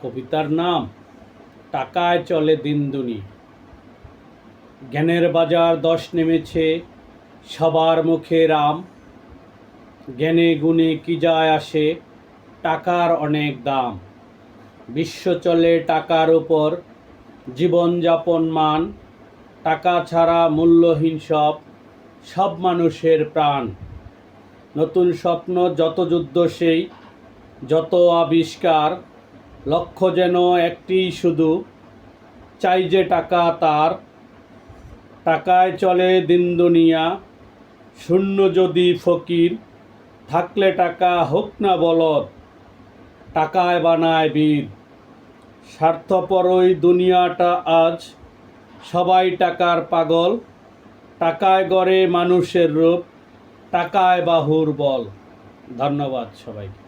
কবিতার নাম টাকায় চলে দিনদুনি। জ্ঞানের বাজার দশ নেমেছে, সবার মুখে রাম। জ্ঞানে গুণে কি যায় আসে, টাকার অনেক দাম। বিশ্ব চলে টাকার উপর, জীবনযাপন মান। টাকা ছাড়া মূল্যহীন সব মানুষের প্রাণ। নতুন স্বপ্ন যত যুদ্ধ সেই, যত আবিষ্কার। লক্ষ্য যেন একটিই শুধু, চাই যে টাকা তার। টাকায় চলে দিন দুনিয়া, শূন্য যদি ফকির। থাকলে টাকা হোক না বলদ, টাকায় বানায় বীর। স্বার্থপরই দুনিয়াটা আজ, সবাই টাকার পাগল। টাকায় গড়ে মানুষের রূপ, টাকায় বাহুর বল। ধন্যবাদ সবাইকে।